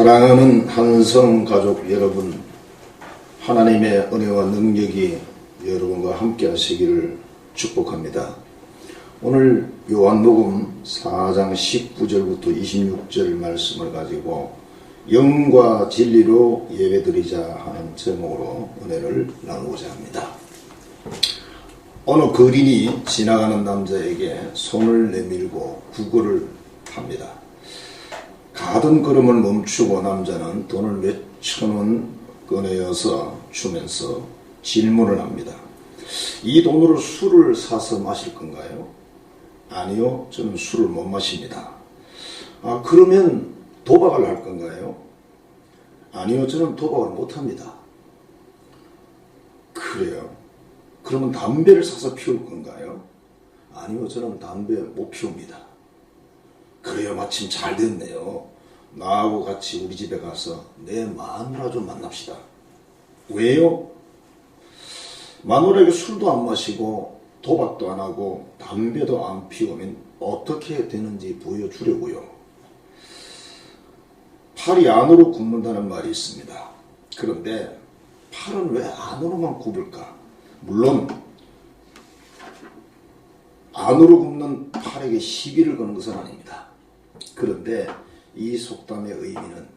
사랑하는 한성 가족 여러분, 하나님의 은혜와 능력이 여러분과 함께 하시기를 축복합니다. 오늘 요한복음 4장 19절부터 26절 말씀을 가지고 영과 진리로 예배드리자 하는 제목으로 은혜를 나누고자 합니다. 어느 거린이 지나가는 남자에게 손을 내밀고 구걸을 합니다. 가던 걸음을 멈추고 남자는 돈을 몇천 원 꺼내어서 주면서 질문을 합니다. 이 돈으로 술을 사서 마실 건가요? 아니요, 저는 술을 못 마십니다. 그러면 도박을 할 건가요? 아니요, 저는 도박을 못 합니다. 그래요. 그러면 담배를 사서 피울 건가요? 아니요, 저는 담배 못 피웁니다. 그래요, 마침 잘 됐네요. 나하고 같이 우리 집에 가서 내 마누라 좀 만납시다. 왜요? 마누라에게 술도 안 마시고 도박도 안 하고 담배도 안 피우면 어떻게 되는지 보여주려고요. 팔이 안으로 굽는다는 말이 있습니다. 그런데 팔은 왜 안으로만 굽을까? 물론 안으로 굽는 팔에게 시비를 거는 것은 아닙니다. 그런데 이 속담의 의미는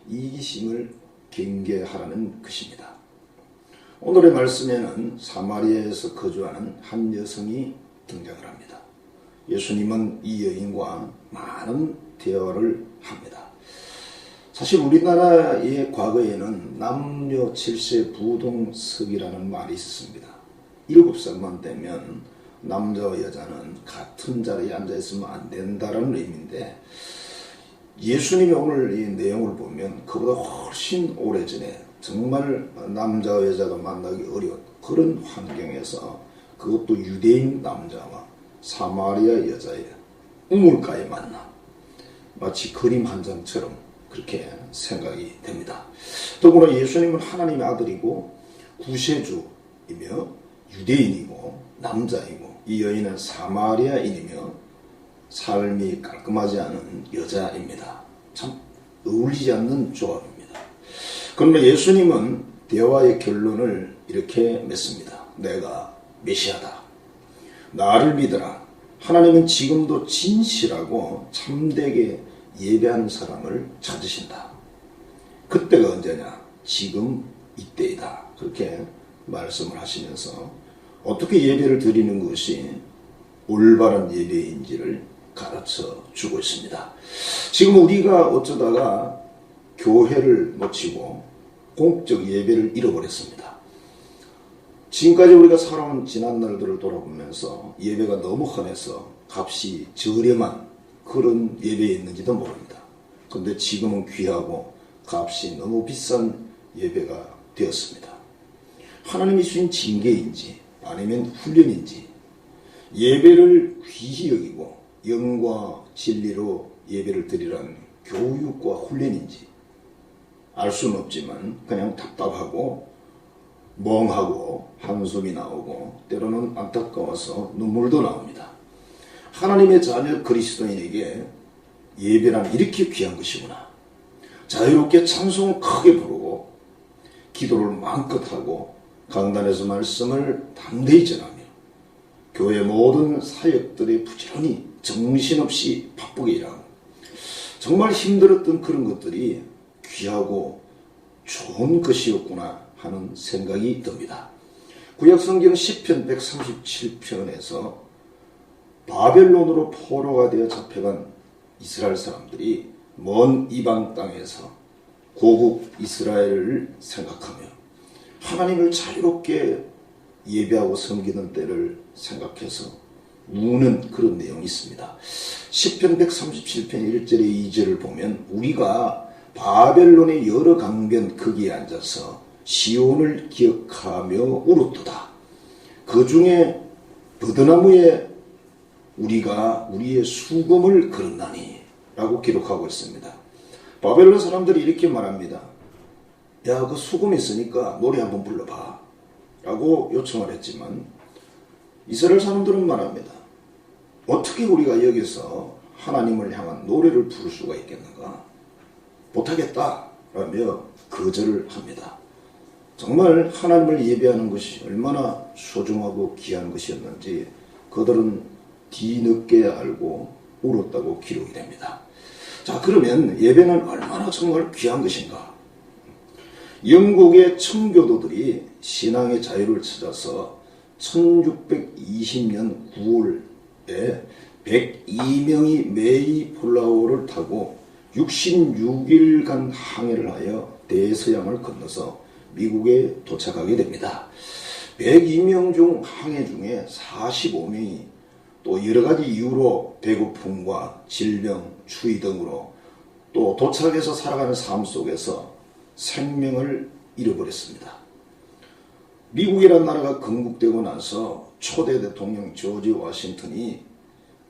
이기심을 경계하라는 것입니다. 오늘의 말씀에는 사마리아에서 거주하는 한 여성이 등장을 합니다. 예수님은 이 여인과 많은 대화를 합니다. 사실 우리나라의 과거에는 남녀 7세 부동석이라는 말이 있었습니다. 7살만 되면 남자와 여자는 같은 자리에 앉아있으면 안 된다는 의미인데, 예수님이 오늘 이 내용을 보면 그보다 훨씬 오래전에 정말 남자와 여자가 만나기 어려운 그런 환경에서, 그것도 유대인 남자와 사마리아 여자의 우물가의 만남, 마치 그림 한 장처럼 그렇게 생각이 됩니다. 더구나 예수님은 하나님의 아들이고 구세주이며 유대인이고 남자이고, 이 여인은 사마리아인이며 삶이 깔끔하지 않은 여자입니다. 참 어울리지 않는 조합입니다. 그러나 예수님은 대화의 결론을 이렇게 맺습니다. 내가 메시아다. 나를 믿어라. 하나님은 지금도 진실하고 참되게 예배하는 사람을 찾으신다. 그때가 언제냐? 지금 이때이다. 그렇게 말씀을 하시면서 어떻게 예배를 드리는 것이 올바른 예배인지를 가르쳐 주고 있습니다. 지금 우리가 어쩌다가 교회를 놓치고 공적 예배를 잃어버렸습니다. 지금까지 우리가 살아온 지난 날들을 돌아보면서 예배가 너무 흔해서 값이 저렴한 그런 예배였는지도 모릅니다. 그런데 지금은 귀하고 값이 너무 비싼 예배가 되었습니다. 하나님이 주신 징계인지 아니면 훈련인지, 예배를 귀히 여기고 영과 진리로 예배를 드리라는 교육과 훈련인지 알 수는 없지만 그냥 답답하고 멍하고 한숨이 나오고 때로는 안타까워서 눈물도 나옵니다. 하나님의 자녀 그리스도인에게 예배란 이렇게 귀한 것이구나. 자유롭게 찬송을 크게 부르고 기도를 마음껏 하고 강단에서 말씀을 담대히 전하며 교회 모든 사역들이 부지런히 정신없이 바쁘게 일하고, 정말 힘들었던 그런 것들이 귀하고 좋은 것이었구나 하는 생각이 듭니다. 구약성경 시편 137편에서 바벨론으로 포로가 되어 잡혀간 이스라엘 사람들이 먼 이방 땅에서 고국 이스라엘을 생각하며 하나님을 자유롭게 예배하고 섬기는 때를 생각해서 우는 그런 내용이 있습니다. 시편 137편 1절에 2절을 보면 우리가 바벨론의 여러 강변 거기에 앉아서 시온을 기억하며 울었도다. 그 중에 버드나무에 우리가 우리의 수금을 걸었나니 라고 기록하고 있습니다. 바벨론 사람들이 이렇게 말합니다. 야, 그 수금이 있으니까 노래 한번 불러봐 라고 요청을 했지만, 이스라엘 사람들은 말합니다. 어떻게 우리가 여기서 하나님을 향한 노래를 부를 수가 있겠는가? 못하겠다. 라며 거절을 합니다. 정말 하나님을 예배하는 것이 얼마나 소중하고 귀한 것이었는지 그들은 뒤늦게 알고 울었다고 기록이 됩니다. 자, 그러면 예배는 얼마나 정말 귀한 것인가? 영국의 청교도들이 신앙의 자유를 찾아서 1620년 9월에 102명이 메이플라워를 타고 66일간 항해를 하여 대서양을 건너서 미국에 도착하게 됩니다. 102명 중 항해 중에 45명이 또 여러 가지 이유로 배고픔과 질병, 추위 등으로 또 도착해서 살아가는 삶 속에서 생명을 잃어버렸습니다. 미국이라는 나라가 건국되고 나서 초대 대통령 조지 워싱턴이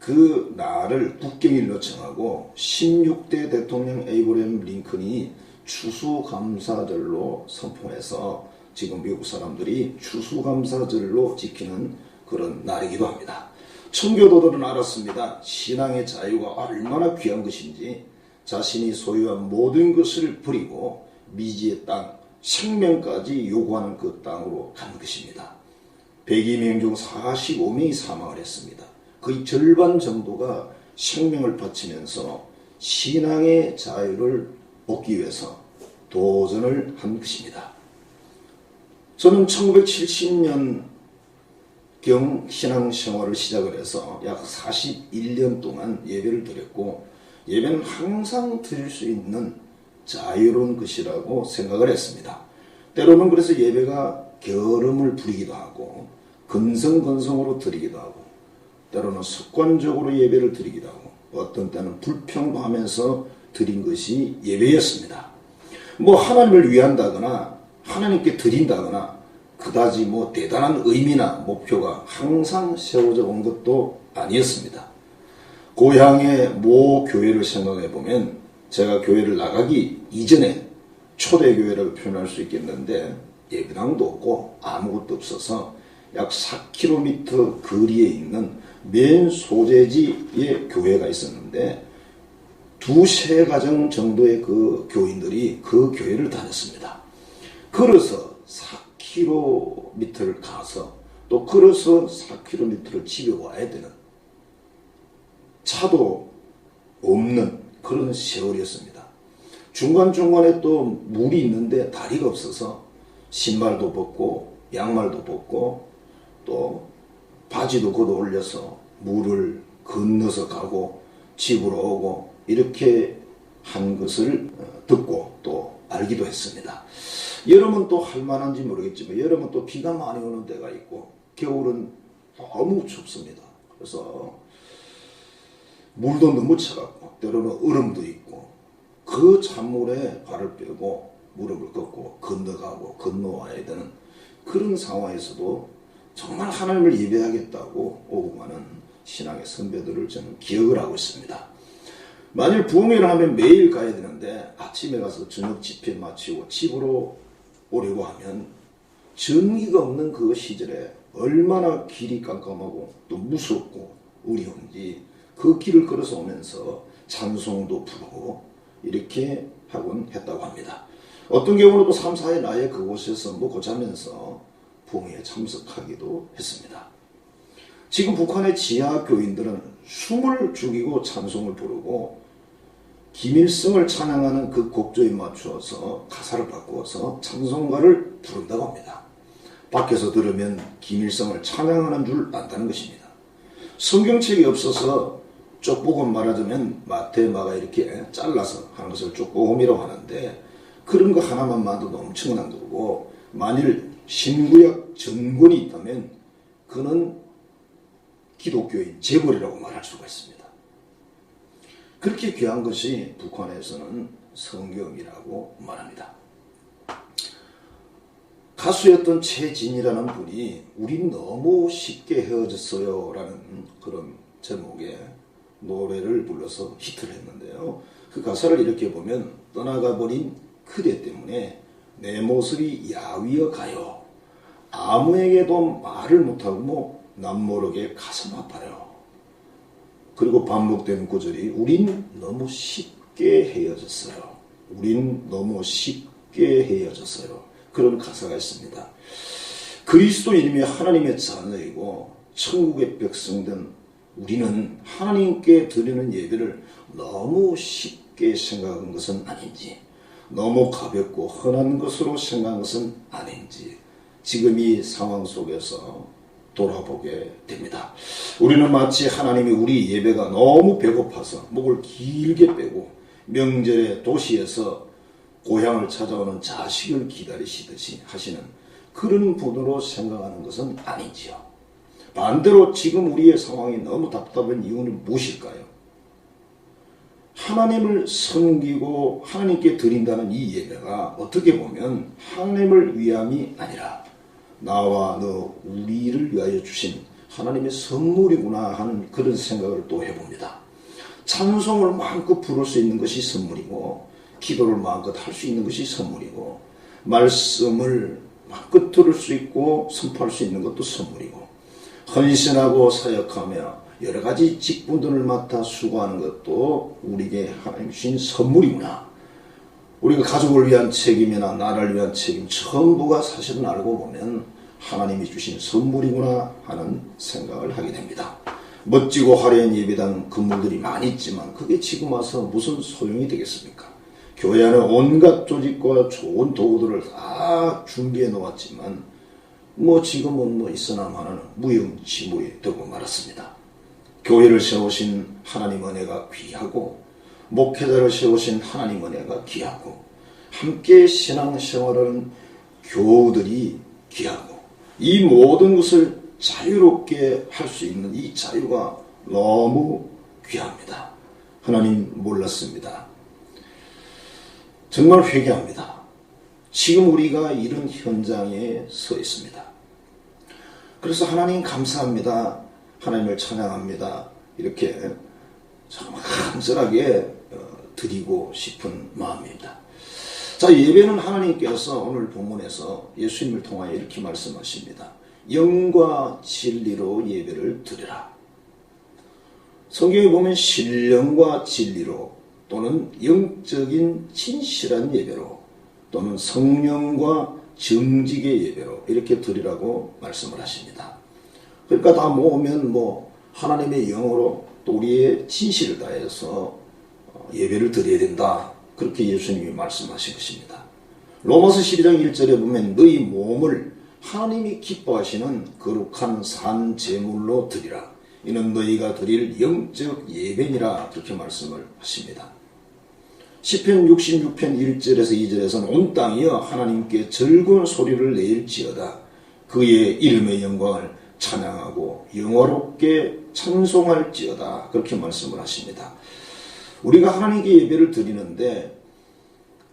그 날을 국경일로 정하고 16대 대통령 에이브러햄 링컨이 추수감사절로 선포해서 지금 미국 사람들이 추수감사절로 지키는 그런 날이기도 합니다. 청교도들은 알았습니다. 신앙의 자유가 얼마나 귀한 것인지 자신이 소유한 모든 것을 버리고 미지의 땅, 생명까지 요구하는 그 땅으로 간 것입니다. 102명 중 45명이 사망을 했습니다. 거의 절반 정도가 생명을 바치면서 신앙의 자유를 얻기 위해서 도전을 한 것입니다. 저는 1970년경 신앙생활을 시작을 해서 약 41년 동안 예배를 드렸고 예배는 항상 드릴 수 있는 자유로운 것이라고 생각을 했습니다. 때로는 그래서 예배가 게으름을 부리기도 하고 근성근성으로 드리기도 하고 때로는 습관적으로 예배를 드리기도 하고 어떤 때는 불평하면서 드린 것이 예배였습니다. 뭐 하나님을 위한다거나 하나님께 드린다거나 그다지 뭐 대단한 의미나 목표가 항상 세워져 온 것도 아니었습니다. 고향의 모 교회를 생각해 보면 제가 교회를 나가기 이전에 초대교회를 표현할 수 있겠는데 예배당도 없고 아무것도 없어서 약 4km 거리에 있는 맨 소재지의 교회가 있었는데 두세 가정 정도의 그 교인들이 그 교회를 다녔습니다. 걸어서 4km를 가서 또 걸어서 4km를 집에 와야 되는 차도 없는 그런 세월이었습니다. 중간중간에 또 물이 있는데 다리가 없어서 신발도 벗고 양말도 벗고 또 바지도 걷어 올려서 물을 건너서 가고 집으로 오고 이렇게 한 것을 듣고 또 알기도 했습니다. 여름은 또 할만한지 모르겠지만 여름은 또 비가 많이 오는 데가 있고 겨울은 너무 춥습니다. 그래서 물도 너무 차갑고 때로는 얼음도 있고 그 찬물에 발을 빼고 무릎을 꿇고 건너가고 건너와야 되는 그런 상황에서도 정말 하나님을 예배하겠다고 오고 가는 신앙의 선배들을 저는 기억을 하고 있습니다. 만일 부흥회를 하면 매일 가야 되는데 아침에 가서 저녁 집회 마치고 집으로 오려고 하면 전기가 없는 그 시절에 얼마나 길이 깜깜하고 또 무섭고 어려운지 그 길을 걸어서 오면서 찬송도 부르고 이렇게 하곤 했다고 합니다. 어떤 경우는 또 3, 4일 아예 그곳에서 먹고 자면서 부흥회에 참석하기도 했습니다. 지금 북한의 지하 교인들은 숨을 죽이고 찬송을 부르고 김일성을 찬양하는 그 곡조에 맞추어서 가사를 바꾸어서 찬송가를 부른다고 합니다. 밖에서 들으면 김일성을 찬양하는 줄 안다는 것입니다. 성경책이 없어서 쪽복음 말하자면 마태, 마가 이렇게 잘라서 하는 것을 쪽복음이라고 하는데 그런 거 하나만 봐도 엄청난 거고 만일 신구약 전권이 있다면 그는 기독교인 재벌이라고 말할 수가 있습니다. 그렇게 귀한 것이 북한에서는 성경이라고 말합니다. 가수였던 최진이라는 분이 우린 너무 쉽게 헤어졌어요 라는 그런 제목의 노래를 불러서 히트를 했는데요. 그 가사를 이렇게 보면 떠나가버린 그대 때문에 내 모습이 야위어 가요. 아무에게도 말을 못하고 남모르게 가슴 아파요. 그리고 반복되는 구절이 우린 너무 쉽게 헤어졌어요. 우린 너무 쉽게 헤어졌어요. 그런 가사가 있습니다. 그리스도인이며 하나님의 자녀이고 천국의 백성된 우리는 하나님께 드리는 예배를 너무 쉽게 생각한 것은 아닌지, 너무 가볍고 흔한 것으로 생각한 것은 아닌지 지금 이 상황 속에서 돌아보게 됩니다. 우리는 마치 하나님이 우리 예배가 너무 배고파서 목을 길게 빼고 명절에 도시에서 고향을 찾아오는 자식을 기다리시듯이 하시는 그런 분으로 생각하는 것은 아니지요. 반대로 지금 우리의 상황이 너무 답답한 이유는 무엇일까요? 하나님을 섬기고 하나님께 드린다는 이 예배가 어떻게 보면 하나님을 위함이 아니라 나와 너 우리를 위하여 주신 하나님의 선물이구나 하는 그런 생각을 또 해봅니다. 찬송을 마음껏 부를 수 있는 것이 선물이고 기도를 마음껏 할 수 있는 것이 선물이고 말씀을 마음껏 들을 수 있고 선포할 수 있는 것도 선물이고 헌신하고 사역하며 여러 가지 직분들을 맡아 수고하는 것도 우리에게 하나님 주신 선물이구나. 우리가 가족을 위한 책임이나 나라를 위한 책임 전부가 사실은 알고 보면 하나님이 주신 선물이구나 하는 생각을 하게 됩니다. 멋지고 화려한 예배당 건물들이 많이 있지만 그게 지금 와서 무슨 소용이 되겠습니까? 교회 안에 온갖 조직과 좋은 도구들을 다 준비해 놓았지만 지금은 있으나 마나는 무용지물이 되고 말았습니다. 교회를 세우신 하나님 은혜가 귀하고 목회자를 세우신 하나님 은혜가 귀하고 함께 신앙생활하는 교우들이 귀하고 이 모든 것을 자유롭게 할 수 있는 이 자유가 너무 귀합니다. 하나님 몰랐습니다. 정말 회개합니다. 지금 우리가 이런 현장에 서 있습니다. 그래서 하나님 감사합니다. 하나님을 찬양합니다. 이렇게 정말 간절하게 드리고 싶은 마음입니다. 자, 예배는 하나님께서 오늘 본문에서 예수님을 통하여 이렇게 말씀하십니다. 영과 진리로 예배를 드리라. 성경에 보면 신령과 진리로 또는 영적인 진실한 예배로 또는 성령과 정직의 예배로 이렇게 드리라고 말씀을 하십니다. 그러니까 다 모으면 하나님의 영으로 또 우리의 진실을 다해서 예배를 드려야 된다. 그렇게 예수님이 말씀하신 것입니다. 로마서 12장 1절에 보면 너희 몸을 하나님이 기뻐하시는 거룩한 산 제물로 드리라. 이는 너희가 드릴 영적 예배니라. 그렇게 말씀을 하십니다. 시편 66편 1절에서 2절에서는 온 땅이여 하나님께 즐거운 소리를 내일지어다. 그의 이름의 영광을 찬양하고 영화롭게 찬송할지어다. 그렇게 말씀을 하십니다. 우리가 하나님께 예배를 드리는데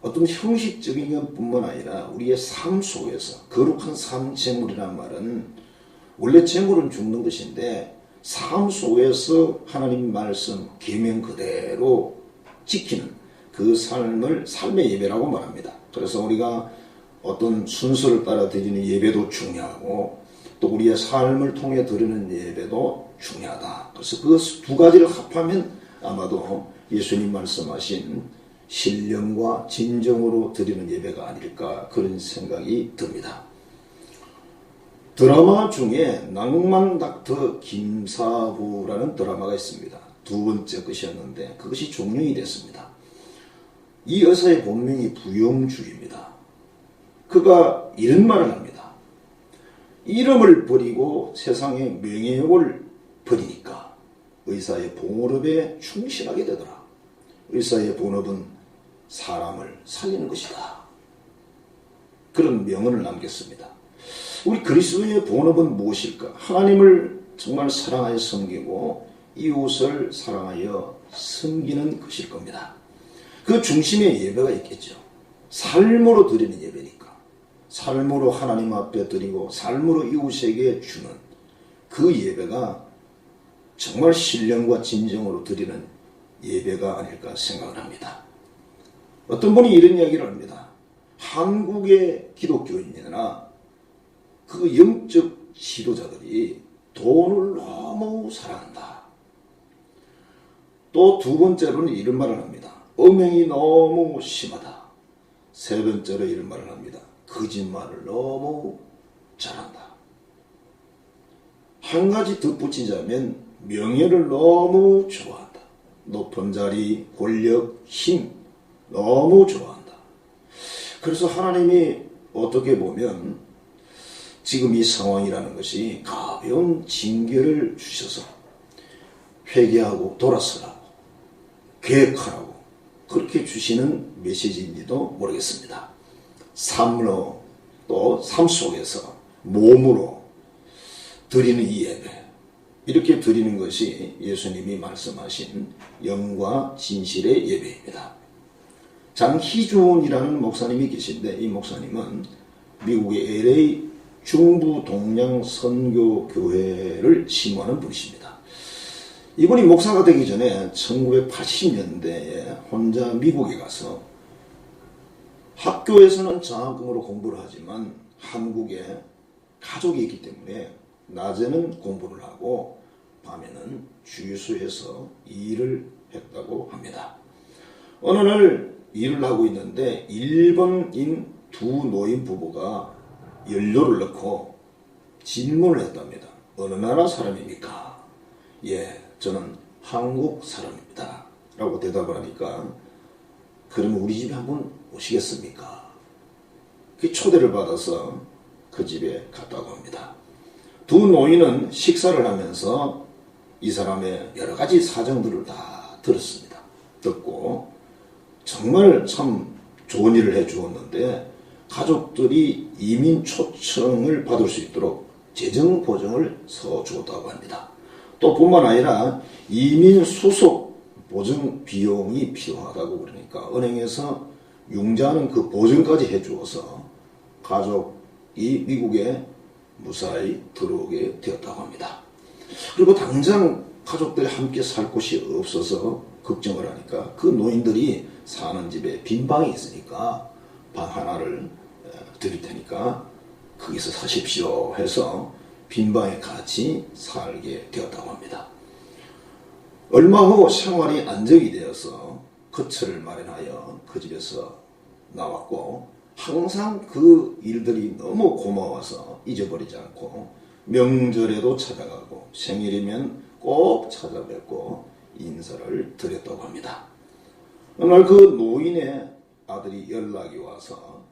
어떤 형식적인 것뿐만 아니라 우리의 삶 속에서 거룩한 삶 제물이라는 말은 원래 제물은 죽는 것인데 삶 속에서 하나님 말씀 계명 그대로 지키는 그 삶의 예배라고 말합니다. 그래서 우리가 어떤 순서를 따라 드리는 예배도 중요하고 또 우리의 삶을 통해 드리는 예배도 중요하다. 그래서 그 두 가지를 합하면 아마도 예수님 말씀하신 신령과 진정으로 드리는 예배가 아닐까 그런 생각이 듭니다. 드라마 중에 낭만 닥터 김사부라는 드라마가 있습니다. 두 번째 것이었는데 그것이 종영이 됐습니다. 이 의사의 본명이 부용주입니다. 그가 이런 말을 합니다. 이름을 버리고 세상의 명예욕을 버리니까 의사의 본업에 충실하게 되더라. 의사의 본업은 사람을 살리는 것이다. 그런 명언을 남겼습니다. 우리 그리스도의 본업은 무엇일까? 하나님을 정말 사랑하여 섬기고 이웃을 사랑하여 섬기는 것일 겁니다. 그 중심에 예배가 있겠죠. 삶으로 드리는 예배니까. 삶으로 하나님 앞에 드리고 삶으로 이웃에게 주는 그 예배가 정말 신령과 진정으로 드리는 예배가 아닐까 생각을 합니다. 어떤 분이 이런 이야기를 합니다. 한국의 기독교인이나 그 영적 지도자들이 돈을 너무 사랑한다. 또 두 번째로는 이런 말을 합니다. 음행이 너무 심하다. 세 번째로 이런 말을 합니다. 거짓말을 너무 잘한다. 한 가지 덧붙이자면 명예를 너무 좋아한다. 높은 자리, 권력, 힘 너무 좋아한다. 그래서 하나님이 어떻게 보면 지금 이 상황이라는 것이 가벼운 징계를 주셔서 회개하고 돌아서라고 계획하라고 그렇게 주시는 메시지인지도 모르겠습니다. 삶으로 또 삶 속에서 몸으로 드리는 이 예배, 이렇게 드리는 것이 예수님이 말씀하신 영과 진실의 예배입니다. 장희준이라는 목사님이 계신데 이 목사님은 미국의 LA 중부 동양 선교교회를 심호하는 분이십니다. 이분이 목사가 되기 전에 1980년대에 혼자 미국에 가서 학교에서는 장학금으로 공부를 하지만 한국에 가족이 있기 때문에 낮에는 공부를 하고 밤에는 주유소에서 일을 했다고 합니다. 어느 날 일을 하고 있는데 일본인 두 노인 부부가 연료를 넣고 질문을 했답니다. 어느 나라 사람입니까? 예, 저는 한국 사람입니다. 라고 대답을 하니까 그러면 우리 집에 한번 오시겠습니까? 그 초대를 받아서 그 집에 갔다고 합니다. 두 노인은 식사를 하면서 이 사람의 여러 가지 사정들을 다 들었습니다. 듣고 정말 참 좋은 일을 해 주었는데 가족들이 이민 초청을 받을 수 있도록 재정 보증을 서 주었다고 합니다. 또 뿐만 아니라 이민 수속 보증 비용이 필요하다고 그러니까 은행에서 융자하는 그 보증까지 해 주어서 가족이 미국에 무사히 들어오게 되었다고 합니다. 그리고 당장 가족들이 함께 살 곳이 없어서 걱정을 하니까 그 노인들이 사는 집에 빈 방이 있으니까 방 하나를 드릴 테니까 거기서 사십시오 해서 빈 방에 같이 살게 되었다고 합니다. 얼마 후 생활이 안정이 되어서 거처를 마련하여 그 집에서 나왔고 항상 그 일들이 너무 고마워서 잊어버리지 않고 명절에도 찾아가고 생일이면 꼭 찾아뵙고 인사를 드렸다고 합니다. 어느 날 그 노인의 아들이 연락이 와서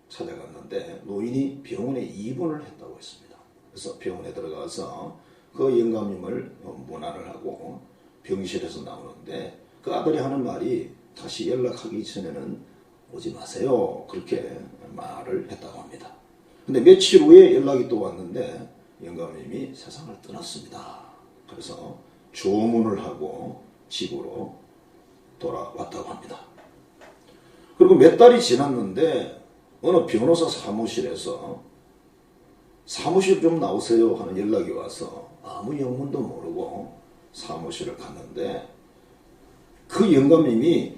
찾아갔는데 노인이 병원에 입원을 했다고 했습니다. 그래서 병원에 들어가서 그 영감님을 문안을 하고 병실에서 나오는데 그 아들이 하는 말이 다시 연락하기 전에는 오지 마세요. 그렇게 말을 했다고 합니다. 근데 며칠 후에 연락이 또 왔는데 영감님이 세상을 떠났습니다. 그래서 조문을 하고 집으로 돌아왔다고 합니다. 그리고 몇 달이 지났는데 어느 변호사 사무실에서 사무실 좀 나오세요 하는 연락이 와서 아무 영문도 모르고 사무실을 갔는데 그 영감님이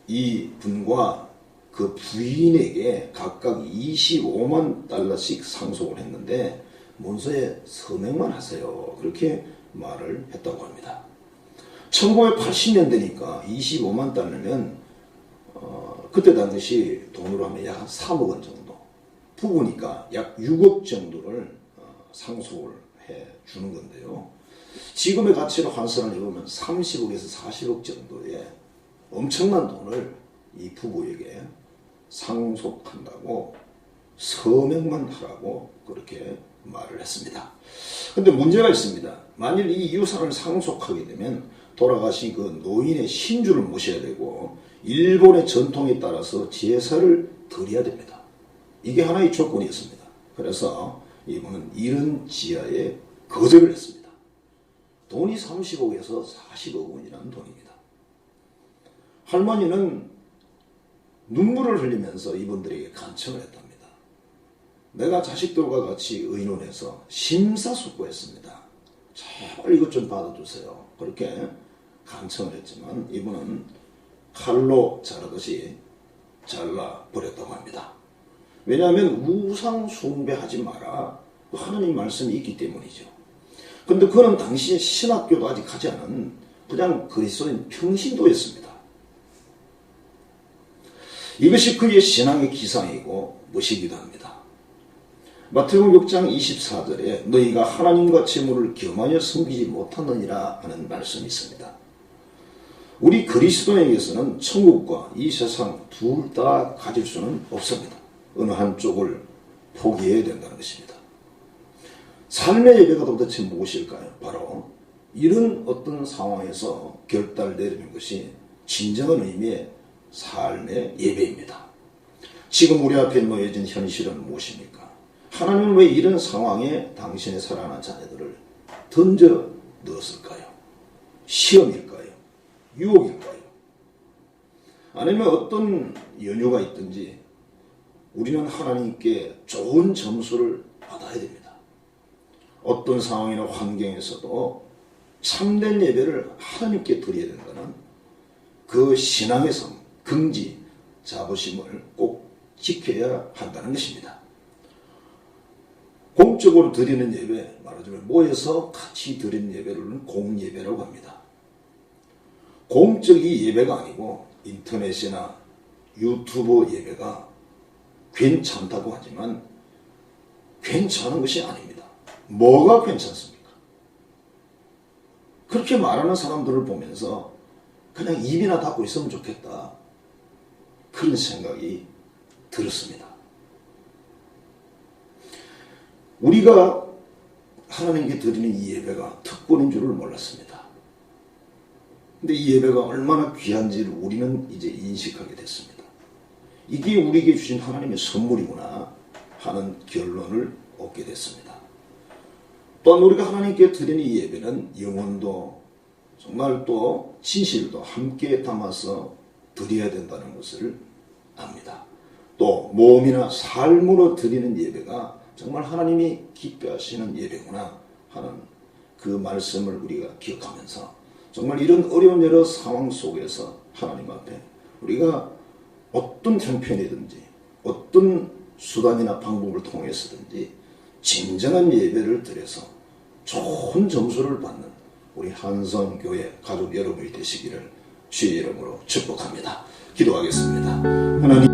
이 분과 그 부인에게 각각 25만 달러씩 상속을 했는데 문서에 서명만 하세요. 그렇게 말을 했다고 합니다. 1980년대니까 25만 달러면 그때 당시 돈으로 하면 약 3억 원 정도, 부부니까 약 6억 정도를 상속을 해 주는 건데요. 지금의 가치로 환산을 해보면 30억에서 40억 정도의 엄청난 돈을 이 부부에게 상속한다고 서명만 하라고 그렇게 말을 했습니다. 근데 문제가 있습니다. 만일 이 유산을 상속하게 되면 돌아가신 그 노인의 신주를 모셔야 되고 일본의 전통에 따라서 제사를 드려야 됩니다. 이게 하나의 조건이었습니다. 그래서 이분은 이런 지하에 거절을 했습니다. 돈이 30억에서 40억 원이라는 돈입니다. 할머니는 눈물을 흘리면서 이분들에게 간청을 했답니다. 내가 자식들과 같이 의논해서 심사숙고했습니다. 제발 이것 좀 받아주세요. 그렇게 간청을 했지만 이분은 칼로 자르듯이 잘라버렸다고 합니다. 왜냐하면 우상 숭배하지 마라. 하나님 말씀이 있기 때문이죠. 근데 그는 당시에 신학교도 아직 가지 않은 그냥 그리스도인 평신도였습니다. 이것이 그의 신앙의 기상이고 무시기도 합니다. 마태복음 6장 24절에 너희가 하나님과 재물을 겸하여 섬기지 못하느니라 하는 말씀이 있습니다. 우리 그리스도인에게서는 천국과 이 세상 둘 다 가질 수는 없습니다. 어느 한쪽을 포기해야 된다는 것입니다. 삶의 예배가 도대체 무엇일까요? 바로 이런 어떤 상황에서 결단내리는 것이 진정한 의미의 삶의 예배입니다. 지금 우리 앞에 놓여진 현실은 무엇입니까? 하나님은 왜 이런 상황에 당신의 사랑하는 자녀들을 던져 넣었을까요? 시험일까요? 유혹일까요? 아니면 어떤 연유가 있든지 우리는 하나님께 좋은 점수를 받아야 됩니다. 어떤 상황이나 환경에서도 참된 예배를 하나님께 드려야 된다는 그 신앙의 삶, 긍지, 자부심을 꼭 지켜야 한다는 것입니다. 공적으로 드리는 예배, 말하자면 모여서 같이 드리는 예배를 공예배라고 합니다. 공적이 예배가 아니고 인터넷이나 유튜브 예배가 괜찮다고 하지만 괜찮은 것이 아닙니다. 뭐가 괜찮습니까? 그렇게 말하는 사람들을 보면서 그냥 입이나 닫고 있으면 좋겠다. 그런 생각이 들었습니다. 우리가 하나님께 드리는 이 예배가 특권인 줄을 몰랐습니다. 근데 이 예배가 얼마나 귀한지를 우리는 이제 인식하게 됐습니다. 이게 우리에게 주신 하나님의 선물이구나 하는 결론을 얻게 됐습니다. 또한 우리가 하나님께 드리는 이 예배는 영혼도 정말 또 진실도 함께 담아서 드려야 된다는 것을 압니다. 또 몸이나 삶으로 드리는 예배가 정말 하나님이 기뻐하시는 예배구나 하는 그 말씀을 우리가 기억하면서 정말 이런 어려운 여러 상황 속에서 하나님 앞에 우리가 어떤 형편이든지 어떤 수단이나 방법을 통해서든지 진정한 예배를 드려서 좋은 점수를 받는 우리 한성교회 가족 여러분이 되시기를 주의 이름으로 축복합니다. 기도하겠습니다. 하나님